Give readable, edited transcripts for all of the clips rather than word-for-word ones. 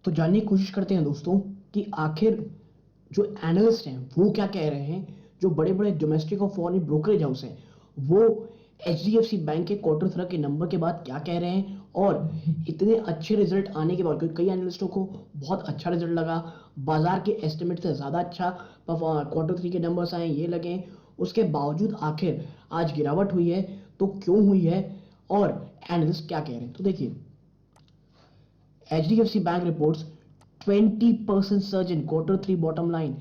तो जानने की कोशिश करते हैं दोस्तों कि आखिर जो एनालिस्ट हैं वो क्या कह रहे हैं। जो बड़े बड़े डोमेस्टिक और फॉरेन ब्रोकरेज हाउस हैं वो एचडीएफसी बैंक के क्वार्टर थ्री के नंबर के बाद क्या कह रहे हैं, और इतने अच्छे रिजल्ट आने के बाद, क्योंकि कई एनालिस्टों को बहुत अच्छा रिजल्ट लगा, बाजार के एस्टिमेट से ज़्यादा अच्छा क्वार्टर थ्री के नंबर्स आए ये लगे, उसके बावजूद आखिर आज गिरावट हुई है। तो क्यों हुई है और एनालिस्ट क्या कह रहे हैं, तो देखिए HDFC bank reports 20% surge in quarter three bottom line.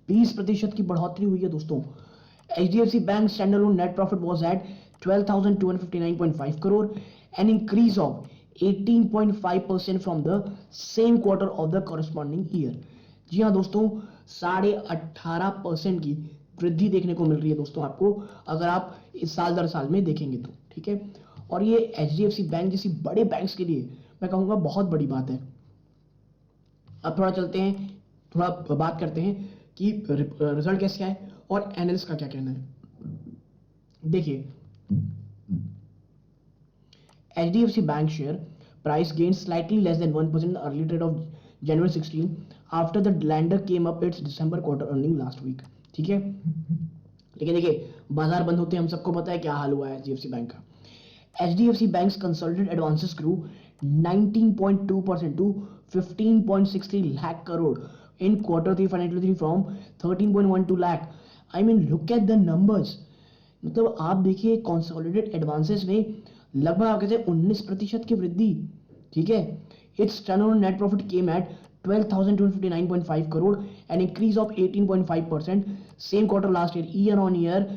20% की बढ़ोतरी हुई है दोस्तों। HDFC bank standalone net profit was at 12,259.5 crore, an increase of 18.5% from the same quarter of the corresponding year. जी हाँ दोस्तों, 18.5% की वृद्धि देखने को मिल रही है दोस्तों आपको, अगर आप इस साल दर साल में देखेंगे तो। ठीक है, और ये एचडीएफसी बैंक जैसी बड़े बैंक्स के लिए मैं कहूंगा बहुत बड़ी बात है। अब थोड़ा चलते हैं, थोड़ा बात करते हैं कि रिजल्ट कैसे आए और एनालिस्ट का क्या कहना है। देखिए HDFC bank share price gain slightly less than 1% early trade of January 16 after the lender came up its December quarter earning last week. ठीक है, लेकिन देखिए बाजार बंद होते हैं, हम सबको पता है क्या हाल हुआ है एचडीएफसी बैंक का। HDFC Bank's consolidated advances grew 19.2% to 15.63 lakh crore in quarter three financial 3 from 13.12 lakh. I mean, look at the numbers. मतलब आप देखिए कंसोलिडेटेड एडवांसेस में लगभग आप कहते हैं 19% की वृद्धि। ठीक है, it's turnover net profit came at 12,259.5 crore, an increase of 18.5% same quarter last year on year.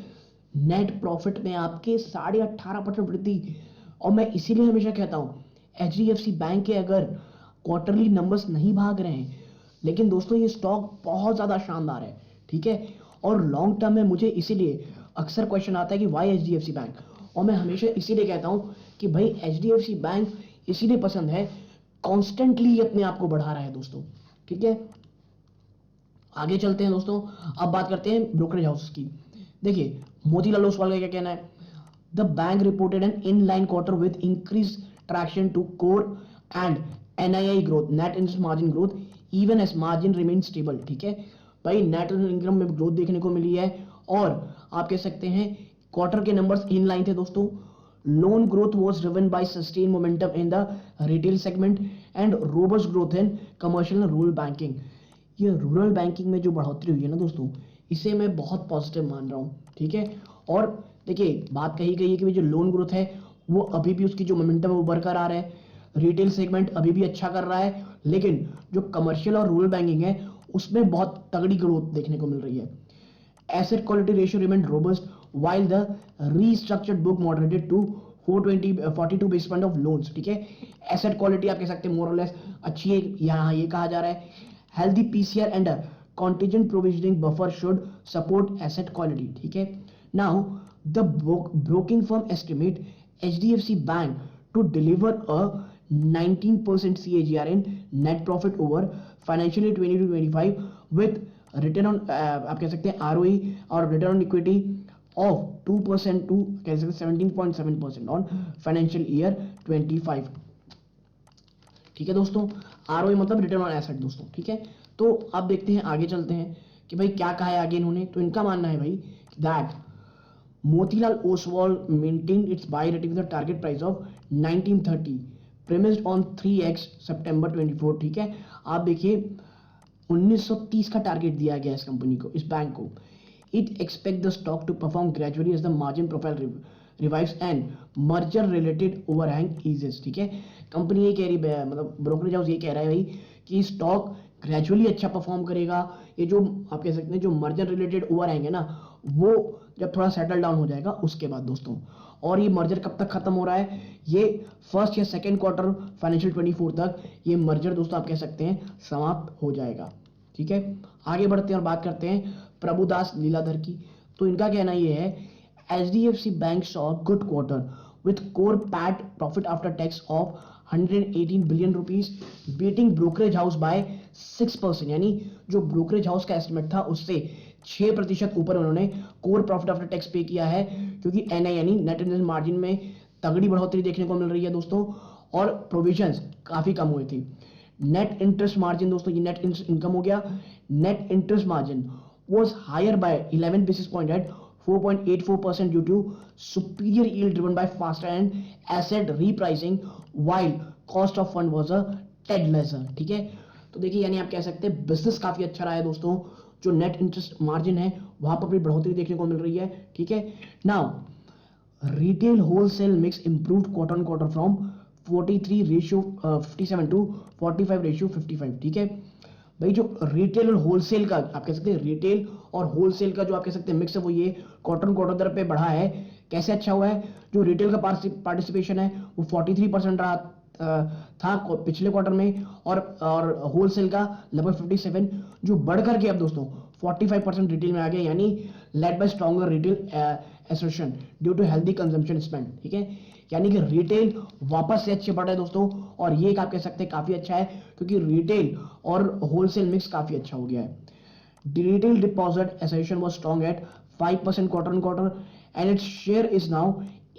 Net profit में आपके 18.5% वृद्धि। और मैं इसीलिए हमेशा कहता हूं एचडीएफसी बैंक के अगर क्वार्टरली नंबर्स नहीं भाग रहे हैं, लेकिन दोस्तों ये स्टॉक बहुत ज्यादा शानदार है। ठीक है, और लॉन्ग टर्म में मुझे इसीलिए अक्सर क्वेश्चन आता है कि वाई एचडीएफसी बैंक, और मैं हमेशा इसीलिए कहता हूं कि भाई एचडीएफसी बैंक इसीलिए पसंद है, कॉन्स्टेंटली अपने आप को बढ़ा रहा है दोस्तों। ठीक है, आगे चलते हैं दोस्तों, अब बात करते हैं ब्रोकरेज हाउस की। देखिए मोतीलाल ओसवाल का क्या कहना है। The bank reported an in line quarter with increase traction to core and NII growth, net interest margin growth, even as margin remain stable. ठीक है भाई, नेट इनकम में ग्रोथ देखने को मिली है, और आप कह सकते हैं क्वार्टर के नंबर्स इन लाइन थे दोस्तों। Loan growth was driven by sustained momentum in the retail segment and robust growth in commercial and rural banking। ये रूरल बैंकिंग में जो बढ़ोतरी हुई है ना दोस्तों, इसे मैं बहुत पॉजिटिव मान रहा हूँ। ठीक है, और देखिए बात कही गई है कि जो लोन ग्रोथ है वो अभी भी उसकी जो मोमेंटम है वो बरकरार है, रिटेल सेगमेंट अभी भी अच्छा कर रहा है, लेकिन जो कमर्शियल और रूरल बैंकिंग है उसमें बहुत तगड़ी ग्रोथ देखने को मिल रही है। Asset quality ratio remained robust while the restructured book moderated to 42 basis point of loans। ठीक है, एसेट क्वालिटी आप कह सकते हैं मोर और लेस अच्छी है, यहाँ ये कहा जा रहा है। Healthy PCR and contingent provisioning buffer should support asset quality। ठीक है, now the broking firm estimate HDFC Bank to deliver a 19% CAGR in net profit over financial year 20 to 25 with return on आप कह सकते हैं ROE और return on equity of 2% to कह सकते हैं 17.7% ऑन फाइनेंशियल ईयर 25। ठीक है दोस्तों, आरओई मतलब रिटर्न ऑन एसेट दोस्तों। ठीक है, तो अब देखते हैं आगे चलते हैं कि भाई क्या कहा है आगे इन्होंने। तो इनका मानना है भाई that Motilal Oswal maintained its buy rating with the target price of 1930 premised on 3x September 24। ठीक है, आप देखिए 1930 का टारगेट दिया गया इस कंपनी को, इस बैंक को। It expect the stock to perform gradually as the margin profile revives and merger related overhang eases. ठीक है, कंपनी ये कह रही है, मतलब ब्रोकरेज हाउस ये कह रहा है भाई कि स्टॉक ग्रेजुअली अच्छा परफॉर्म करेगा। ये जो आप कह सकते हैं जो मर्जर रिलेटेड ओवरहैंग है ना, वो जब थोड़ा सेटल डाउन हो जाएगा उसके बाद दोस्तों। और ये मर्जर कब तक खत्म हो रहा है, ये फर्स्ट या सेकेंड क्वार्टर फाइनेंशियल 24 तक ये मर्जर दोस्तों आप कह सकते हैं समाप्त हो जाएगा। ठीक है, आगे बढ़ते हैं और बात करते हैं प्रभुदास लीलाधर की। तो इनका कहना ये है HDFC bank saw good quarter with core PAT profit after tax of 118 billion rupees, beating brokerage house by 6%। यानी जो ब्रोकरेज हाउस का एस्टिमेट था उससे 6% ऊपर उन्होंने कोर प्रॉफिट आफ्टर टैक्स पे किया है, क्योंकि एनआई यानी नेट इंटरेस्ट मार्जिन में तगड़ी बढ़ोतरी देखने को मिल रही है दोस्तों, और प्रोविजंस काफी कम हुई थी। नेट इंटरेस्ट मार्जिन दोस्तों, ये नेट इंटरेस्ट इनकम हो गया, net interest margin was higher by 11 basis point at 4.84% due to superior yield driven by faster and asset repricing while cost of fund was a tad lesser. ठीक है, तो देखिए यानी आप कह सकते हैं बिजनेस काफी अच्छा रहा है दोस्तों, जो नेट इंटरेस्ट मार्जिन है वहां पर भी बढ़ोतरी देखने को मिल रही है। ठीक है, now retail wholesale mix improved quarter on quarter from 43 ratio 57 to 45 ratio 55। ठीक है भाई, जो रिटेल और होलसेल का आप कह सकते हैं, रिटेल और होलसेल का जो आप कह सकते हैं मिक्स है वो ये क्वार्टर क्वार्टर दर पे बढ़ा है। कैसे अच्छा हुआ है, जो रिटेल का पार्टिसिपेशन है वो 43% रहा था पिछले क्वार्टर में, और होलसेल का लगभग 57, जो बढ़कर के अब दोस्तों 45% रिटेल में आ गया, यानी led by stronger retail association due to healthy consumption spend. ठीक है, यानी कि रिटेल वापस से अच्छे बढ़ रहे हैं दोस्तों, और ये आप कह सकते हैं काफी अच्छा है क्योंकि रिटेल और होलसेल मिक्स काफी अच्छा हो गया है। Retail deposit association was strong at 5% quarter on quarter and its share is now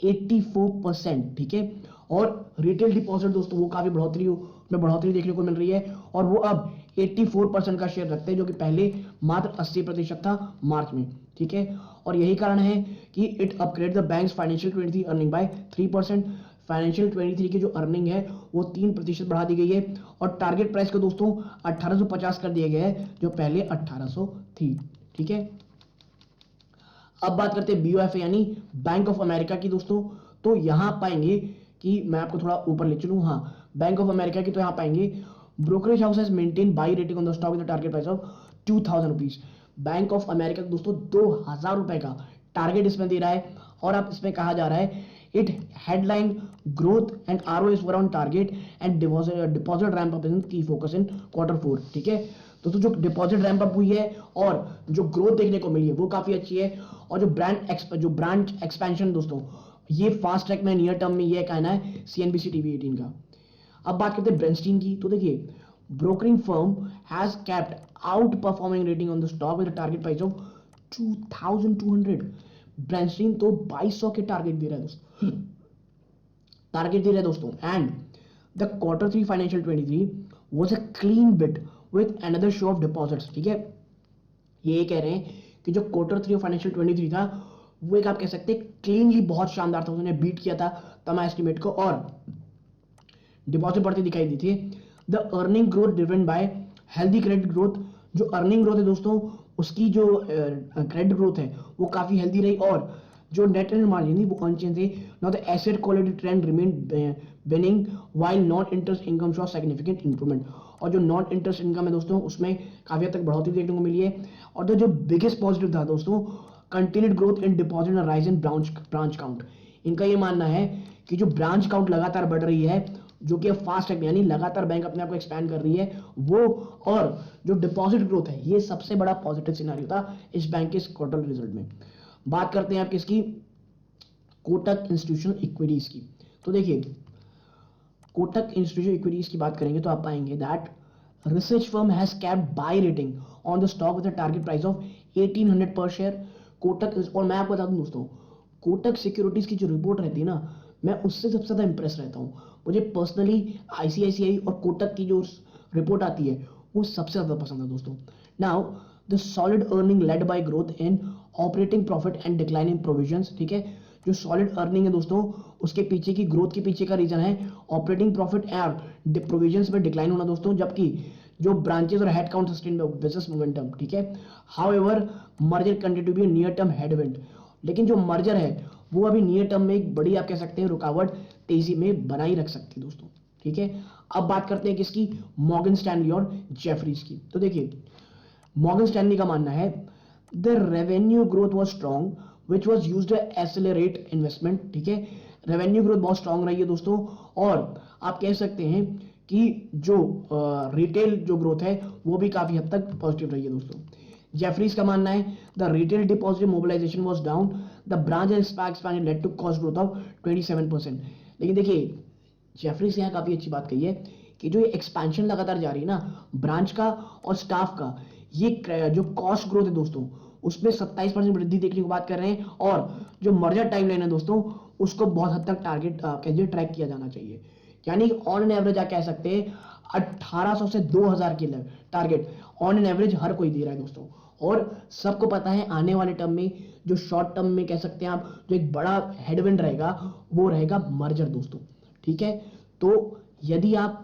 84%। ठीक है, और रिटेल डिपॉजिट दोस्तों वो काफी बढ़ोतरी देखने को मिल रही है, और वो अब 84% का शेयर रखते हैं, जो कि पहले मात्र 80% था मार्च में। ठीक है, और यही कारण है कि it upgrade the banks financial 23 earning bye 3%। Financial 23 की जो अर्निंग है वो 3% बढ़ा दी गई है, और टारगेट प्राइस को दोस्तों 1850 कर दिया गया है, जो पहले 1800 थी। ठीक है, अब बात करते हैं BOF यानी बैंक ऑफ अमेरिका की दोस्तों। तो यहां पाएंगे कि मैं आपको थोड़ा ऊपर ले चलूं, हाँ बैंक ऑफ अमेरिका की, तो यहां पाएंगे brokerage house has maintain by rating on the stock with the target price of 2000 rupees. Bank of America दोस्तों 2000 रुपए का टारगेट इसमें दे रहा है, और अब इसमें कहा जा रहा है it headline growth and ROAs were on target and deposit ramp up in की फोकस इन Q4। ठीक है, दोस्तों जो डिपॉजिट रैंप अप हुई है और जो ग्रोथ देखने को मिली है वो काफी अच्छी है, और जो ब्रांच एक्सपेंशन दोस्तों ये फास्ट ट्रैक में नियर टर्म में ये कहना है CNBC TV 18 का। अब बात करते हैं ब्रेनस्टीन की, तो देखिए brokering firm has kept out performing rating on the stock with target price of 2200। ब्रेनस्टीन तो 2200 के टारगेट दे रहा है दोस्तों, and the Q3 financial 23 was a clean bit with another show off deposits. ठीक है, ये कह रहे हैं कि जो Q3 फाइनेंशियल 23 था वो एक आप कह सकते हैं क्लीनली बहुत शानदार था, उन्होंने बीट किया था तमाम एस्टिमेट को, और डिपॉजिट बढ़ती दिखाई दी थी। The earning growth driven by healthy credit growth, जो अर्निंग ग्रोथ है दोस्तों उसकी जो क्रेडिट ग्रोथ है वो काफी हेल्दी रही, और जो नेट इंटरेस्ट मार्जिन थी वो अनचेंज थी। Now the asset quality trend remain benign while non interest income show significant improvement, और जो नॉन इंटरेस्ट इनकम है दोस्तों उसमें काफी हद तक बढ़ोतरी देखने को मिली है। और जो बिगेस्ट पॉजिटिव था दोस्तों continued growth in deposit and rise in branch count. इनका ये मानना है कि जो ब्रांच काउंट लगातार बढ़ रही है, जो कि फास्ट है, यानी लगातार बैंक अपने आप को एक्सपैंड कर रही है वो, और जो डिपॉजिट ग्रोथ है ये सबसे बड़ा पॉजिटिव सिनेरियो था इस बैंक के क्वार्टर रिजल्ट में। बात करते हैं आप किसकी, कोटक इंस्टीट्यूशनल इक्विटीज की। तो देखिए कोटक इंस्टीट्यूशनल इक्विटीज की बात करेंगे तो आप पाएंगे that research firm has capped buy rating on the stock with a target price of 1800 per share. Kotak, और मैं आपको बता दूं दोस्तों कोटक सिक्योरिटीज की जो रिपोर्ट रहती है ना, मैं उससे सबसे ज्यादा इंप्रेस रहता हूँ। मुझे पर्सनली ICICI और कोटक की जो रिपोर्ट आती है वो सबसे ज्यादा पसंद है दोस्तों। Now the solid earning led by growth in operating profit and decline in provisions. ठीक है, जो सॉलिड अर्निंग है दोस्तों उसके पीछे की ग्रोथ के पीछे का रीजन है ऑपरेटिंग प्रॉफिट एंड प्रोविजंस में डिक्लाइन होना दोस्तों, जबकि जो ब्रांचेस और head count sustain business momentum. ठीक है, however merger continue to be near term headwind, लेकिन जो मर्जर है वो अभी नियर टर्म में एक बड़ी आप कह सकते हैं रुकावट तेजी में बनाई रख सकती है दोस्तों। ठीक है, अब बात करते हैं किसकी, मॉर्गन स्टैनली और जेफरीज की। तो देखिए मॉर्गन स्टैनली का मानना है the revenue growth was strong which was used to accelerate investment. ठीक है, रेवेन्यू ग्रोथ बहुत स्ट्रांग रही है दोस्तों, और आप कह सकते हैं कि जो रिटेल जो ग्रोथ है वो भी काफी हद तक पॉजिटिव रही है दोस्तों। जेफरीज का मानना है the retail deposit mobilisation was down, the branch expansion led to cost growth of 27%। लेकिन देखिए जेफरीज यहाँ काफी अच्छी बात कही है कि जो ये एक्सपेंशन लगातार जा रही है ना ब्रांच का और स्टाफ का, ये जो कॉस्ट ग्रोथ है दोस्तों उसमें 27% वृद्धि देखने को बात कर रहे हैं, और जो मर्जर टाइमलाइन है दोस्तों उसको बहुत हद तक टारगेट ट्रैक किया जाना चाहिए। यानी ऑन एन एवरेज आप कह सकते हैं 1800 से 2000 के टारगेट ऑन एन एवरेज हर कोई दे रहा है दोस्तों। और सबको पता है आने वाले टर्म में, जो शॉर्ट टर्म में कह सकते हैं आप, जो एक बड़ा हेडविंड रहेगा वो रहेगा मर्जर दोस्तों। ठीक है, तो यदि आप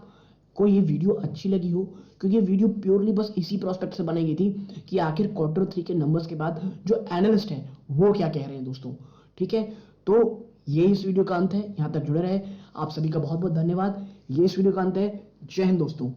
को ये वीडियो अच्छी लगी हो, क्योंकि ये वीडियो प्योरली बस इसी प्रोस्पेक्ट से बनाई गई थी कि आखिर क्वार्टर 3 के नंबर्स के बाद जो एनालिस्ट है वो क्या कह रहे हैं दोस्तों। ठीक है, तो ये इस वीडियो का अंत है। यहाँ तक जुड़े रहे, आप सभी का बहुत बहुत धन्यवाद। ये इस वीडियो का अंत है। जय हिंद दोस्तों।